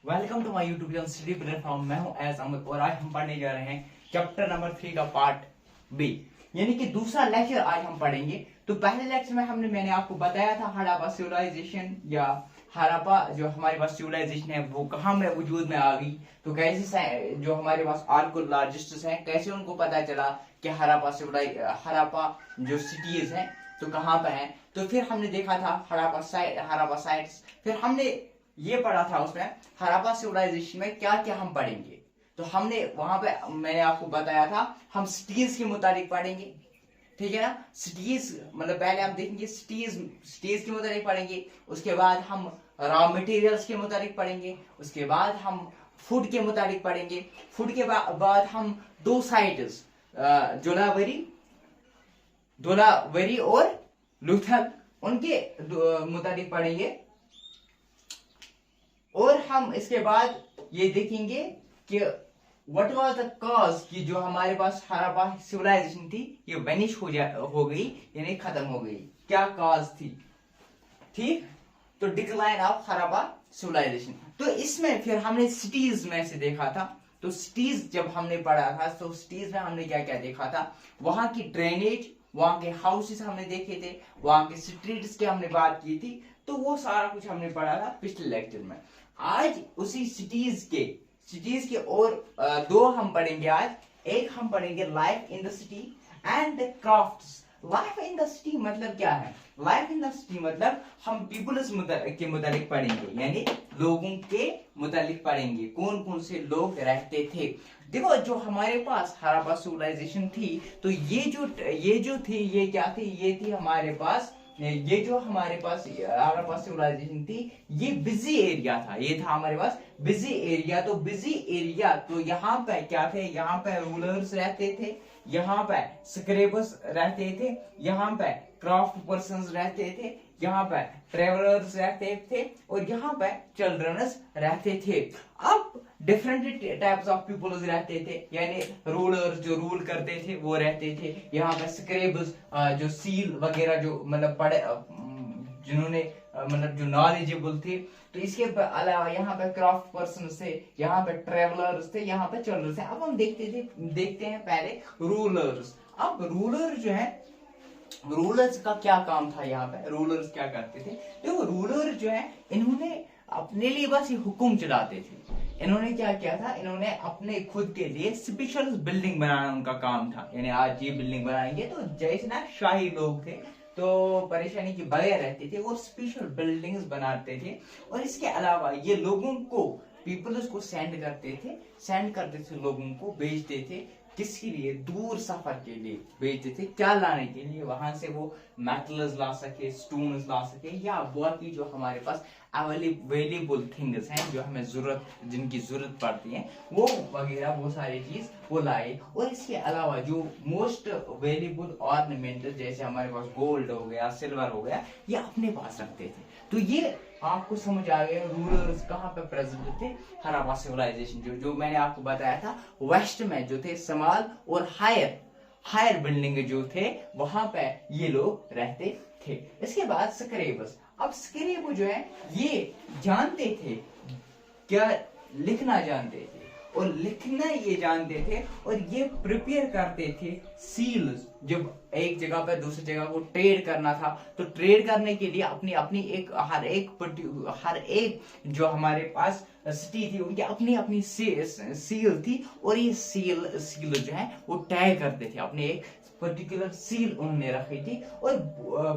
Welcome to my YouTube channel study platform. मैं हूं S Ahmad और आज हम पढ़ने जा रहे हैं चैप्टर नंबर 3 का पार्ट बी, यानी कि दूसरा लेक्चर आज हम पढ़ेंगे। तो पहले लेक्चर में मैंने आपको बताया था हड़प्पा सिविलाइजेशन या हड़प्पा जो हमारे पास सिविलाइजेशन है वो कहाँ में वजूद में आ गई। तो कैसे जो हमारे पास आर्कियोलॉजिस्ट्स हैं कैसे उनको पता चला कि हड़प्पा जो सिटीज हैं तो कहाँ पे हैं। तो फिर हमने देखा था हड़प्पा साइट्स। फिर हमने ये पढ़ा था उसमें हड़प्पा सिविलाइजेशन में क्या क्या हम पढ़ेंगे। तो हमने वहां पे मैंने आपको बताया था हम सिटीज के मुताबिक पढ़ेंगे, ठीक है ना। सिटीज मतलब पहले हम देखेंगे सिटीज के मुताबिक पढ़ेंगे, उसके बाद हम रॉ मटेरियल्स के मुताबिक पढ़ेंगे, उसके बाद हम फूड के मुताबिक पढ़ेंगे, फूड के बाद हम दो साइट्स धोलावरी और लुथल उनके मुताबिक पढ़ेंगे। और हम इसके बाद ये देखेंगे कि व्हाट वाज द कॉज कि जो हमारे पास हड़प्पा सिविलाइजेशन थी ये वेनिश हो गई, यानी खत्म हो गई। क्या कॉज थी, ठीक। तो डिक्लाइन ऑफ हड़प्पा सिविलाइजेशन। तो इसमें फिर हमने सिटीज में से देखा था। तो सिटीज जब हमने पढ़ा था तो सिटीज में हमने क्या क्या देखा था, वहां की ड्रेनेज, वहां के हाउसेस हमने देखे थे, वहां के स्ट्रीट्स की हमने बात की थी। तो वो सारा कुछ हमने पढ़ा था पिछले लेक्चर में। आज उसी सिटीज के और दो हम पढ़ेंगे आज। एक हम पढ़ेंगे life in the city and crafts. Life in the city मतलब क्या है? लाइफ इन द सिटी मतलब हम पीपल्स के मुतालिक पढ़ेंगे, यानी लोगों के मुतालिक पढ़ेंगे कौन कौन से लोग रहते थे। देखो जो हमारे पास हड़प्पा सिविलाइजेशन थी तो ये जो थी ये क्या थी, ये थी हमारे पास ये जो हमारे पास हड़प्पा सिविलाइजेशन थी ये बिजी एरिया था। ये था हमारे पास बिजी एरिया। तो बिजी एरिया तो यहाँ पे क्या थे, यहाँ पे रूलर्स रहते थे, यहाँ पे स्क्रेपर्स रहते थे, यहाँ पे क्राफ्ट पर्सन्स रहते थे, यहाँ पे ट्रेवलर्स रहते थे और यहाँ पे चिल्ड्रंस रहते थे। अब डिफरेंट टाइप्स ऑफ पीपल्स रहते थे, यानी रूलर्स जो रूल करते थे वो रहते थे, यहाँ पे स्क्रेपर्स जो सील वगैरह जो मतलब पढ़े जिन्होंने मतलब जो नॉलेजेबल थे। तो इसके अलावा यहाँ पे क्राफ्ट पर्सन थे, यहाँ पे ट्रेवलर्स थे, यहाँ पे चिल्ड्रंस थे। अब हम देखते हैं पहले रूलर्स। अब रूलर जो है, रूलर्स का क्या काम था, यहाँ पे रूलर्स क्या करते थे। देखो रूलर जो है इन्होंने अपने लिए बस ये हुक्म चलाते थे। इन्होंने क्या किया था, इन्होंने अपने खुद के लिए स्पेशल बिल्डिंग बनाना उनका काम था। यानी आज ये बिल्डिंग बनाएंगे तो जैसे ना शाही लोग थे तो परेशानी के बगैर रहते थे और स्पेशल बिल्डिंग्स बनाते थे। और इसके अलावा ये लोगों को पीपल्स को सेंड करते थे लोगों को भेजते थे। किसके लिए? दूर सफर के लिए भेजते थे। क्या लाने के लिए? वहां से वो मेटल्स ला सके, स्टोन्स ला सके, या बाकी जो हमारे पास अवेलेबल थिंग्स हैं जो हमें जिनकी जरूरत पड़ती है वो वगैरह वो सारी चीज वो लाए। और इसके अलावा जो मोस्ट अवेलेबल ऑर्नामेंट जैसे हमारे पास गोल्ड हो गया, सिल्वर हो गया, ये अपने पास रखते थे। तो ये आपको समझ आ गया रूलर्स कहाँ पे प्रेजेंट थे। हड़प्पा सिविलाइजेशन जो मैंने आपको बताया था वेस्ट में जो थे स्मॉल और हायर बिल्डिंग जो थे वहां पे ये लोग रहते थे। इसके बाद स्क्रेपर्स। अब स्क्रेप जो है ये जानते थे क्या, लिखना जानते थे और लिखना ये जानते थे और ये प्रिपेयर करते थे सील्स। जब एक जगह पे दूसरी जगह को ट्रेड करना था तो ट्रेड करने के लिए अपनी हर एक जो हमारे पास सिटी थी उनकी अपनी सील थी और ये सील जो है वो टैग करते थे। अपने एक पर्टिकुलर सील उन्होंने रखी थी और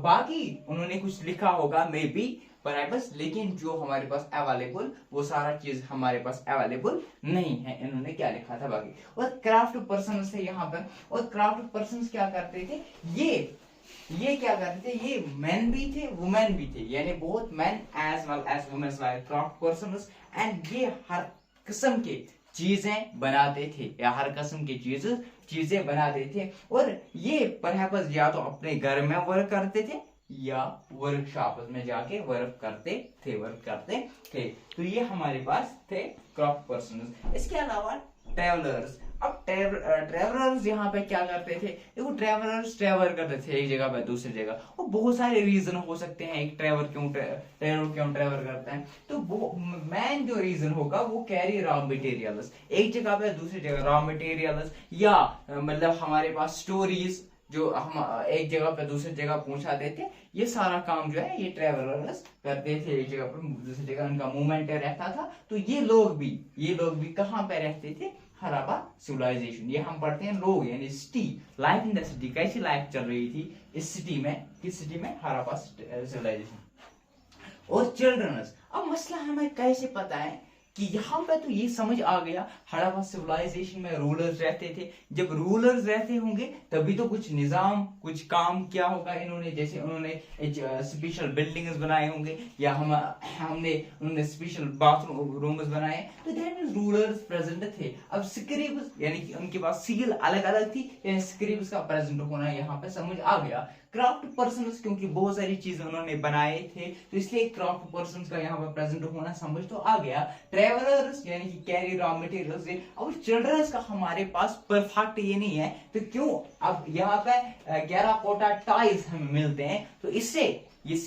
बाकी उन्होंने कुछ लिखा होगा मे बी परहैप्स, लेकिन जो हमारे पास अवेलेबल वो सारा चीज हमारे पास अवेलेबल नहीं है। इन्होंने क्या लिखा था बाकी। और क्राफ्ट पर्सन थे यहाँ पर। और क्राफ्ट पर्सन क्या करते थे, ये क्या करते थे, ये मेन भी थे वुमेन भी थे, यानी both men as well as women like craft persons. And ये हर किस्म के चीजें बनाते थे या हर किस्म की चीजें बनाते थे। और ये परहैप्स या तो अपने घर में वर्क करते थे या वर्कशॉप में जाके वर्क करते थे। तो ये हमारे पास थे क्राफ्ट पर्सन्स। इसके अलावा ट्रेवलर्स। अब ट्रेवलर्स यहाँ पे क्या करते थे, देखो ट्रेवलर्स ट्रेवल करते थे एक जगह पे दूसरी जगह, और बहुत सारे रीजन हो सकते हैं एक ट्रेवल क्यों ट्रेवल करता है। तो वो मेन जो रीजन होगा वो कैरी रॉ मटेरियल्स, एक जगह पे दूसरी जगह रॉ मटेरियल्स, या मतलब हमारे पास स्टोरीज जो हम एक जगह पे दूसरी जगह पहुंचाते थे, ये सारा काम जो है ये ट्रेवलर्स करते थे, एक जगह पर दूसरी जगह उनका मूवमेंट रहता था। तो ये लोग भी कहाँ पे रहते थे, हरापा सिविलाइजेशन। ये हम पढ़ते हैं लोग यानी city, life in the city, कैसी लाइफ चल रही थी इस सिटी में, किस सिटी में, हरापा सिविलाइजेशन। और चिल्ड्रंस, अब मसला हमें कैसे पता है कि यहाँ पे तो ये समझ आ गया हड़प्पा सिविलाइजेशन में रूलर्स रहते थे। जब रूलर्स रहते होंगे तभी तो कुछ निजाम, कुछ काम किया होगा इन्होंने, जैसे उन्होंने स्पेशल बिल्डिंग्स बनाए होंगे, या उन्होंने स्पेशल बाथरूम रूम्स बनाए, तो दैट मींस रूलर्स प्रेजेंट थे। अब स्क्रिब्स यानी कि उनके पास सील अलग अलग थी, यानी स्क्रिब्स का प्रेजेंट होना यहाँ पे समझ आ गया। क्राफ्ट पर्सन्स, क्योंकि बहुत सारी चीजें उन्होंने बनाए थे तो इसलिए क्राफ्ट पर्सन्स का यहाँ पर प्रेजेंट होना समझ तो आ गया। ट्रेवलर्स यानी कि कैरी रॉ मटेरियल्स। अब चिल्ड्रंस का हमारे पास परफेक्ट ये नहीं है, तो क्यों अब यहाँ पे टेराकोटा टाइल्स हमें मिलते हैं, तो इससे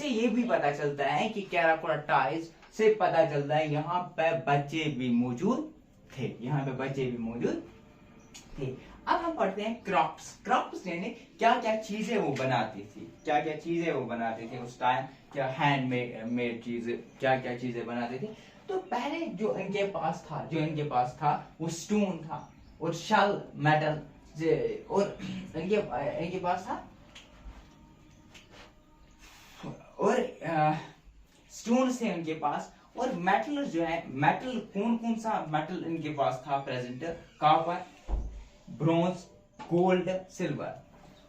ये भी पता चलता है कि टेराकोटा टाइल्स से पता चलता है यहाँ पे बच्चे भी मौजूद थे, यहाँ पे बच्चे भी मौजूद थे। अब हम पढ़ते हैं क्राफ्ट्स। क्राफ्ट्स यानी क्या क्या चीजें वो बनाती थी, क्या क्या चीजें वो बनाते थे उस टाइम, क्या हैंड मेड चीजें, क्या क्या चीजें बनाते थे। तो पहले जो इनके पास था वो स्टोन था और शल मेटल, और इनके पास था और स्टोन थे इनके पास। और मेटल जो है, मेटल कौन कौन सा मेटल इनके पास था present, copper, bronze, gold, silver.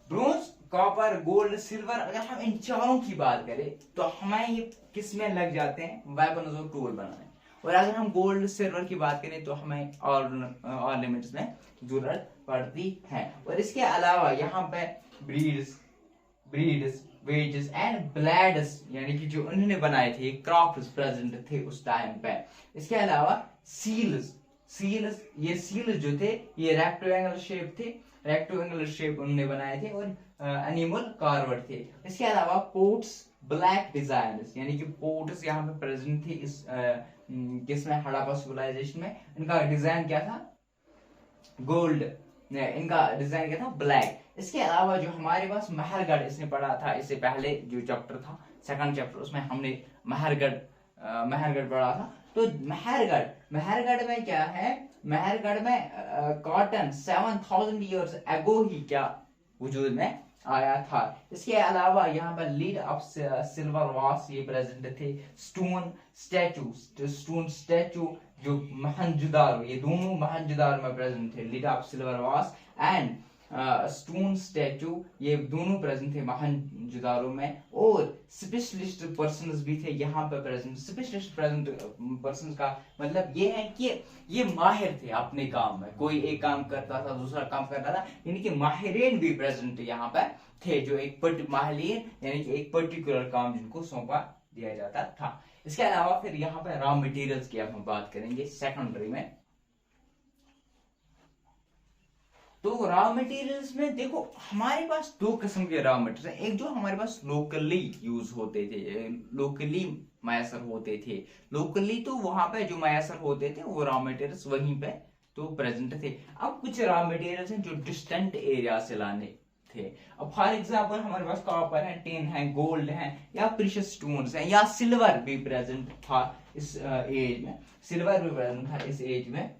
Bronze, copper, gold, silver, अगर हम इन चारों की बात करें तो हमें ये किस में लग जाते हैं, वेपन्स और टूल बनाने। और अगर हम गोल्ड सिल्वर की बात करें तो हमें ऑर्नामेंट्स में जरूरत पड़ती है। और इसके अलावा यहाँ पे ब्रीड्स, वेजेस एंड ब्लेड्स यानी कि जो उन्होंने बनाए थे क्राफ्ट्स प्रेजेंट थे उस टाइम पे। इसके अलावा सील्स, ये सील्स जो थे ये रेक्टेंगुलर शेप थे, रेक्टेंगुलर शेप उन्होंने बनाए थे, और एनिमल कार्वर्ड थे। इसके अलावा पोर्ट्स, ब्लैक डिजाइन्स यानी कि पोर्ट्स यहाँ पे प्रेजेंट थे इस किसमें, हड़प्पा सिविलाइजेशन में। इनका डिजाइन क्या था, गोल्ड, इनका डिजाइन क्या था, ब्लैक। इसके अलावा जो हमारे पास महरगढ़, इसने पढ़ा था इससे पहले जो चैप्टर था सेकंड चैप्टर, उसमें हमने महरगढ़ पढ़ा था। तो महरगढ़ में क्या है, महरगढ़ में कॉटन 7000 ईयर्स एगो ही क्या वजूद में आया था। इसके अलावा यहाँ पर लीड ऑफ सिल्वर वास ये प्रेजेंट थे। स्टोन स्टैचू जो मोहनजोदारो, ये दोनों मोहनजोदारो में प्रेजेंट थे, लीड ऑफ सिल्वर वास एंड स्टोन स्टैचू, ये दोनों प्रेजेंट थे मोहनजोदारो में। और स्पेशलिस्ट पर्सन्स भी थे यहाँ पे प्रेजेंट। स्पेशलिस्ट प्रेजेंट पर्सन्स का मतलब ये है कि ये माहिर थे अपने काम में, कोई एक काम करता था दूसरा काम करता था, यानी कि माहिरीन भी प्रेजेंट यहाँ पे थे, जो एक माहिरीन यानी कि एक पर्टिकुलर काम जिनको सौंपा दिया जाता था। इसके अलावा फिर यहाँ पे रॉ मटेरियल्स की अब हम बात करेंगे सेकेंडरी में। तो रॉ मटेरियल्स में देखो हमारे पास दो किस्म के रॉ मटेरियल, एक जो हमारे पास लोकली यूज होते थे, लोकली मैसर होते थे, लोकली तो वहां पे जो मैसर होते थे वो रॉ मटेरियल्स वहीं पे तो प्रेजेंट थे। अब कुछ रॉ मटेरियल्स हैं जो डिस्टेंट एरिया से लाने थे। अब फॉर एग्जांपल हमारे पास कॉपर है, टिन है, गोल्ड है, या प्रीशियस स्टोन्स है, या सिल्वर भी प्रेजेंट था इस एज में, सिल्वर भी प्रेजेंट था इस एज में,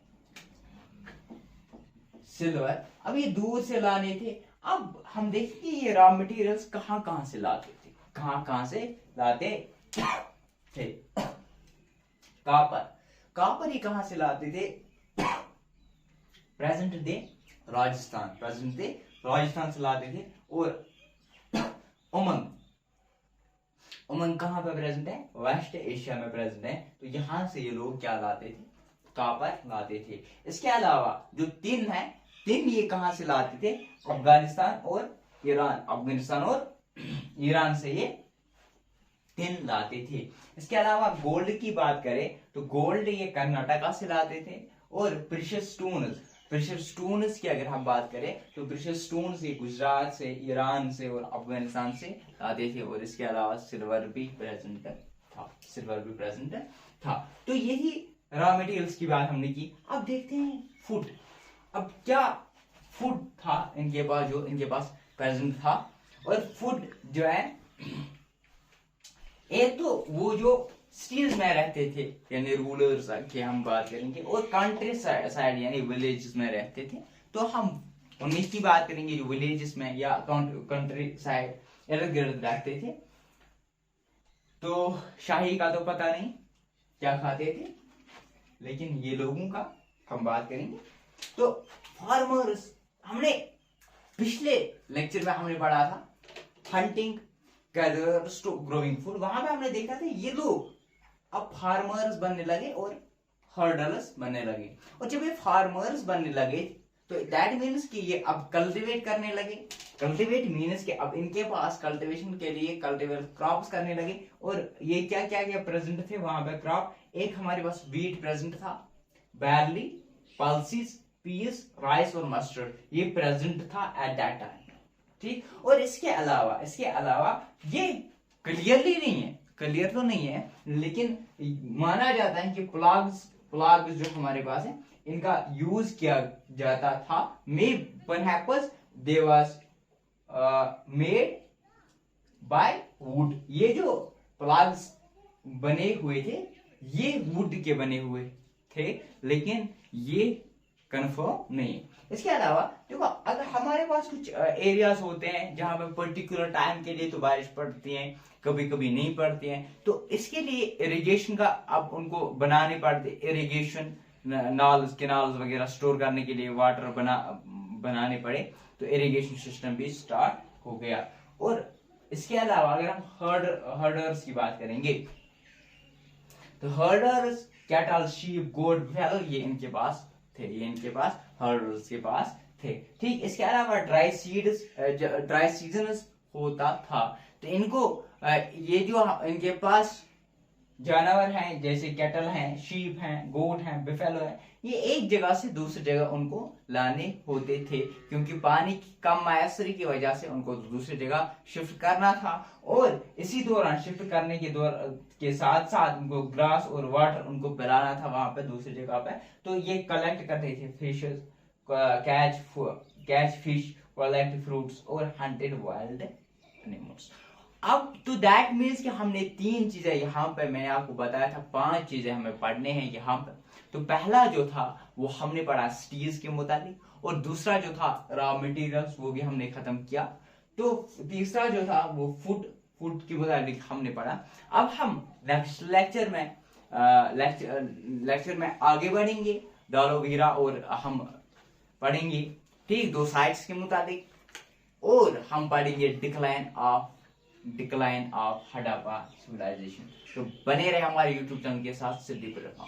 सिल्वर। अब ये दूर से लाने थे। अब हम देखिए ये रॉ मटेरियल्स कहां से लाते थे, कहां से लाते थे। कॉपर ही कहां से लाते थे, प्रेजेंट डे राजस्थान से लाते थे। और उमंग कहां पे प्रेजेंट है, वेस्ट एशिया में प्रेजेंट है। तो यहां से ये लोग क्या लाते थे, कॉपर लाते थे। इसके अलावा जो टिन है, टिन ये कहां से लाते थे, अफगानिस्तान और ईरान से ये टिन लाते थे। इसके अलावा गोल्ड की बात करें तो गोल्ड ये कर्नाटका से लाते थे। और प्रीशियस स्टोन्स प्रेशियस स्टोन्स की अगर हम बात करें तो प्रेशियस स्टोन्स ये गुजरात से, ईरान से और अफगानिस्तान से आते थे, और इसके अलावा सिल्वर भी प्रेजेंट था। तो यही रॉ मटेरियल्स की बात हमने की। अब देखते हैं फूड। अब क्या फूड था इनके पास, जो इनके पास प्रेजेंट था। और फूड जो है, एक तो वो जो सिटीज में रहते थे यानी रूलर्स की हम बात करेंगे, और कंट्री साइड यानी विलेजेस में रहते थे, तो हम उन्हीं की बात करेंगे जो विलेजेस में या कंट्री साइड इर्द गिर्द रहते थे। तो शाही का तो पता नहीं क्या खाते थे, लेकिन ये लोगों का हम बात करेंगे। तो फार्मर्स, हमने पिछले लेक्चर में हमने पढ़ा था hunting, gathers to growing food. वहां पे हमने देखा था ये लोग अब फार्मर्स बनने लगे और हर्डलर्स बनने लगे। और जब ये फार्मर्स बनने लगे तो दैट मीन्स कि ये अब कल्टीवेट करने लगे। कल्टीवेट मीन्स कि अब इनके पास कल्टीवेशन के लिए कल्टीवेट क्रॉप्स करने लगे। और ये क्या क्या क्या प्रेजेंट थे वहां पे क्रॉप, एक हमारे पास वीट प्रेजेंट था, बैरली, पल्सिस, पीस, राइस और मस्टर्ड, ये प्रेजेंट था एट दैट टाइम। ठीक। और इसके अलावा ये क्लियर तो नहीं है, लेकिन माना जाता है कि प्लाग्स जो हमारे पास है इनका यूज किया जाता था। May perhaps they was made by wood. ये जो प्लाग्स बने हुए थे ये वुड के बने हुए थे, लेकिन ये कंफर्म नहीं। इसके अलावा देखो, अगर हमारे पास कुछ एरियाज होते हैं जहां पे पर्टिकुलर टाइम के लिए तो बारिश पड़ती है, कभी कभी नहीं पड़ती है, तो इसके लिए इरिगेशन का अब उनको बनाने पड़ते, इरिगेशन कैनाल्स वगैरह स्टोर करने के लिए वाटर बनाने पड़े, तो इरिगेशन सिस्टम भी स्टार्ट हो गया। और इसके अलावा अगर हम हर्डर्स की बात करेंगे तो हर्डर्स कैटल, शीप, गोट, बुफैलो ये इनके पास हर्डर्स के पास थे। ठीक। इसके अलावा ड्राई सीजन होता था, तो इनको ये जो इनके पास जानवर हैं जैसे कैटल हैं, शीप हैं, गोट हैं, बिफेलो हैं, ये एक जगह से दूसरी जगह उनको लाने होते थे, क्योंकि पानी की कम मयसरी की वजह से उनको दूसरी जगह शिफ्ट करना था। और इसी दौरान शिफ्ट करने के साथ साथ उनको ग्रास और वाटर उनको पिलाना था वहां पे दूसरी जगह पे। तो ये कलेक्ट करते थे fishes, catch fish, collect fruits और हंटेड वाइल्ड एनिमल्स। अब तो दैट मीन्स कि हमने 3 चीजें यहाँ पे, मैंने आपको बताया था 5 चीजें हमें पढ़ने हैं यहाँ पे। तो पहला जो था वो हमने पढ़ा स्टील्स के मुताबिक, और दूसरा जो था रॉ मटेरियल्स वो भी हमने खत्म किया। तो तीसरा जो था वो फूड के मुताबिक हमने पढ़ा। अब हम नेक्स्ट लेक्चर में आगे बढ़ेंगे डालोवीरा, और हम पढ़ेंगे ठीक 2 साइट्स के मुताबिक, और हम पढ़ेंगे डिक्लाइन ऑफ हड़प्पा सिविलाइजेशन। तो बने रहे हमारे YouTube चैनल के साथ। सिद्दीकुर रहमान।